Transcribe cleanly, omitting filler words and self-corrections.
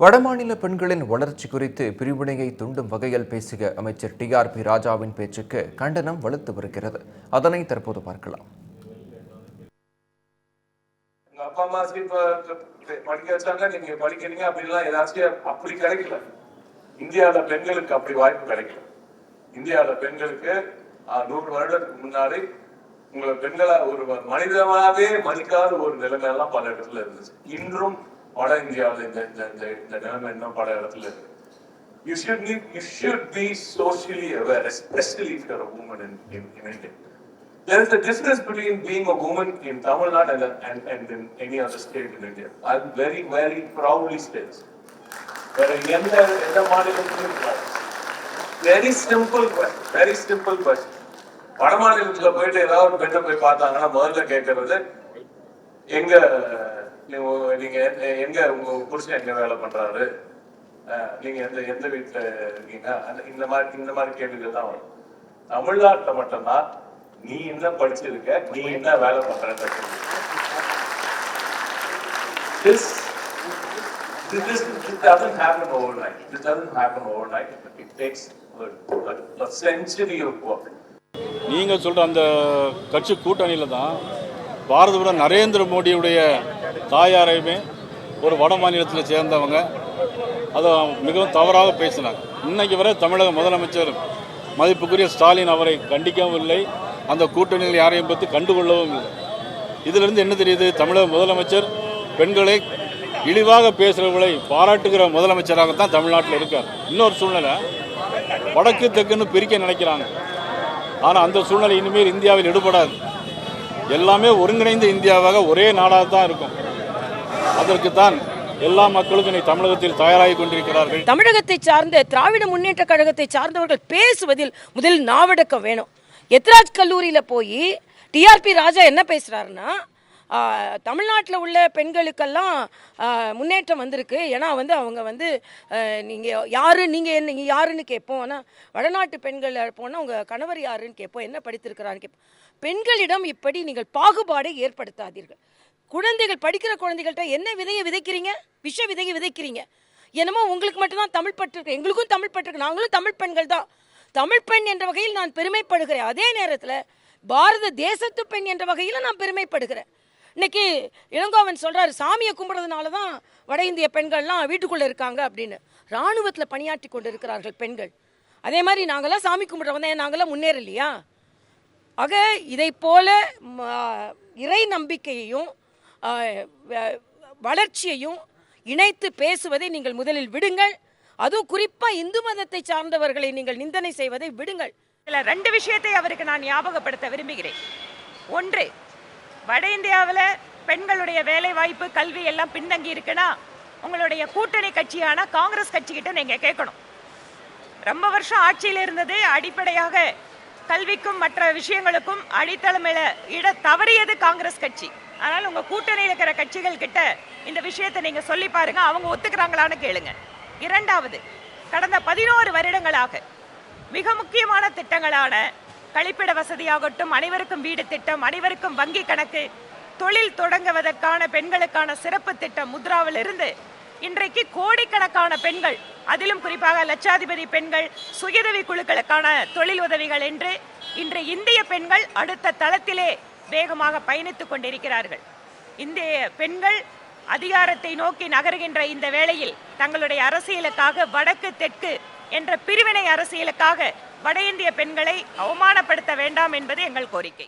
வடமாநில பெண்களின் வளர்ச்சி குறித்து பிரிவினையை தூண்டும் வகையில் பேசிய அமைச்சர் டிஆர்பி ராஜாவின் பேச்சுக்கு கண்டனம் வலுத்து வருகிறது. அதனை தற்போது பார்க்கலாம். அப்பா அம்மா படிக்க வச்சாங்க, நீங்க படிக்கிறீங்க அப்படின்லாம் ஏதாச்சும் அப்படி கிடைக்கல. இந்தியாவில பெண்களுக்கு அப்படி வாய்ப்பு கிடைக்கல. இந்தியாவில பெண்களுக்கு 100 வருடத்துக்கு முன்னாடி உங்களை பெண்களை ஒரு மனிதமாவே மதிக்காத ஒரு நிலைமை எல்லாம் பல இடத்துல இருந்துச்சு. இன்றும் வட இந்தியாவில் இந்த நிலைமை இன்னும் பல இடத்துல இருக்கு. You should be socially aware, especially if you're a woman in India. There is a difference between being a woman in Tamil Nadu and in any other state in India. I'm very, very proudly states. Very simple question. வடமாநிலத்துல போயிட்டு ஏதாவது ஒரு பெண்ணை போய் பார்த்தாங்கன்னா முதல்ல கேட்கறது, நீங்க எங்க உங்க புருஷன் எங்க வேலை பண்றாரு, நீங்க எந்த வீட்டுல இருக்கீங்க, இந்த மாதிரி கேள்விகள் தான் வரும். தமிழ்நாட்டுல மட்டும்தான் நீ என்ன படிச்சிருக்க, நீ என்ன வேலை பண்ற. This doesn't happen overnight. It takes a century of work. நீங்கள் சொல்கிற அந்த கட்சி கூட்டணியில் தான் பாரத பிரதமர் நரேந்திர மோடியுடைய தாயாரையுமே ஒரு வட மாநிலத்தில் சேர்ந்தவங்க அதை மிகவும் தவறாக பேசினாங்க. இன்னைக்கு வரை தமிழக முதலமைச்சர் மதிப்புக்குரிய ஸ்டாலின் அவரை கண்டிக்கவும் இல்லை, அந்த கூட்டணியில் யாரையும் பற்றி கண்டுகொள்ளவும் இல்லை. இதிலிருந்து என்ன தெரியுது? தமிழக முதலமைச்சர் பெண்களை இழிவாக பேசுகிறவர்களை பாராட்டுகிற முதலமைச்சராகத்தான் தமிழ்நாட்டில் இருக்கார். இன்னொரு சூழ்நிலை, வடக்கு தெற்குன்னு பிரிக்க நினைக்கிறாங்க. ஆனால் அந்த சூழ்நிலை இனிமேல் இந்தியாவில் ஈடுபடாது. எல்லாமே ஒருங்கிணைந்த இந்தியாவாக ஒரே நாடாக தான் இருக்கும். அதற்குத்தான் எல்லா மக்களுக்கும் இன்னைக்கு தமிழகத்தில் தயாராகி கொண்டிருக்கிறார்கள். தமிழகத்தை சார்ந்த திராவிட முன்னேற்ற கழகத்தை சார்ந்தவர்கள் பேசுவதில் முதலில் நாவடக்கம் வேணும். எத்ராஜ் கல்லூரியில் போய் டிஆர்பி ராஜா என்ன பேசுகிறாருன்னா, தமிழ்நாட்டில் உள்ள பெண்களுக்கெல்லாம் முன்னேற்றம் வந்திருக்கு. ஏன்னா அவங்க நீங்கள் யாருன்னு கேட்போம். ஆனால் வடநாட்டு பெண்கள் போனால் உங்கள் கணவர் யாருன்னு கேட்போம், என்ன படித்திருக்கிறான்னு கேட்போம். பெண்களிடம் இப்படி நீங்கள் பாகுபாடை ஏற்படுத்தாதீர்கள். குழந்தைகள், படிக்கிற குழந்தைகள்கிட்ட என்ன விதையை விதைக்கிறீங்க? விஷ விதையை விதைக்கிறீங்க. என்னமோ உங்களுக்கு மட்டும்தான் தமிழ் பற்றிருக்கு, எங்களுக்கும் தமிழ் பற்றிருக்கு, நாங்களும் தமிழ் பெண்கள் தான். தமிழ் பெண் என்ற வகையில் நான் பெருமைப்படுகிறேன். அதே நேரத்தில் பாரத தேசத்து பெண் என்ற வகையில் நான் பெருமைப்படுகிறேன். இன்னைக்கு இளங்கோவன் சொல்கிறாரு, சாமியை கும்பிட்றதுனால தான் வட இந்திய பெண்கள்லாம் வீட்டுக்குள்ளே இருக்காங்க அப்படின்னு. இராணுவத்தில் பணியாற்றி கொண்டு இருக்கிறார்கள் பெண்கள். அதே மாதிரி நாங்களாம் சாமி கும்பிட்றவங்க, நாங்களாம் முன்னேறலையா? ஆக இதை போல இறை நம்பிக்கையையும் வளர்ச்சியையும் இணைத்து பேசுவதை நீங்கள் முதலில் விடுங்கள். அதுவும் குறிப்பாக இந்து மதத்தை சார்ந்தவர்களை நீங்கள் நிந்தனை செய்வதை விடுங்கள். இதில் 2 விஷயத்தை அவருக்கு நான் ஞாபகப்படுத்த விரும்புகிறேன். ஒன்று, வட இந்தியாவில் பெண்களுடைய வேலை வாய்ப்பு, கல்வி எல்லாம் பின்தங்கி இருக்குன்னா உங்களுடைய கூட்டணி கட்சியான காங்கிரஸ் கட்சிக்கிட்ட நீங்கள் கேட்கணும். ரொம்ப வருஷம் ஆட்சியில் இருந்தது, அடிப்படையாக கல்விக்கும் மற்ற விஷயங்களுக்கும் அடித்தளமிட இட தவறியது காங்கிரஸ் கட்சி. அதனால் உங்கள் கூட்டணியில் இருக்கிற கட்சிகள் கிட்ட இந்த விஷயத்தை நீங்கள் சொல்லி பாருங்க, அவங்க ஒத்துக்கிறாங்களான்னு கேளுங்க. இரண்டாவது, கடந்த 11 வருடங்களாக மிக முக்கியமான திட்டங்களான கழிப்பிட வசதியாகட்டும், அனைவருக்கும் வீடு திட்டம், அனைவருக்கும் வங்கி கணக்கு, தொழில் தொடங்குவதற்கான பெண்களுக்கான சிறப்பு திட்டம் முத்ராவில் இருந்து இன்றைக்கு கோடிக்கணக்கான பெண்கள், அதிலும் குறிப்பாக லட்சாதிபதி பெண்கள், சுயதவி குழுக்களுக்கான தொழில் உதவிகள் என்று இன்று இந்திய பெண்கள் அடுத்த தளத்திலே வேகமாக பயணித்துக் கொண்டிருக்கிறார்கள். இந்திய பெண்கள் அதிகாரத்தை நோக்கி நகர்கின்ற இந்த வேளையில் தங்களுடைய அரசியலுக்காக வடக்கு தெற்கு என்ற பிரிவினை அரசியலுக்காக வட இந்திய பெண்களை அவமானப்படுத்த வேண்டாம் என்பது எங்கள் கோரிக்கை.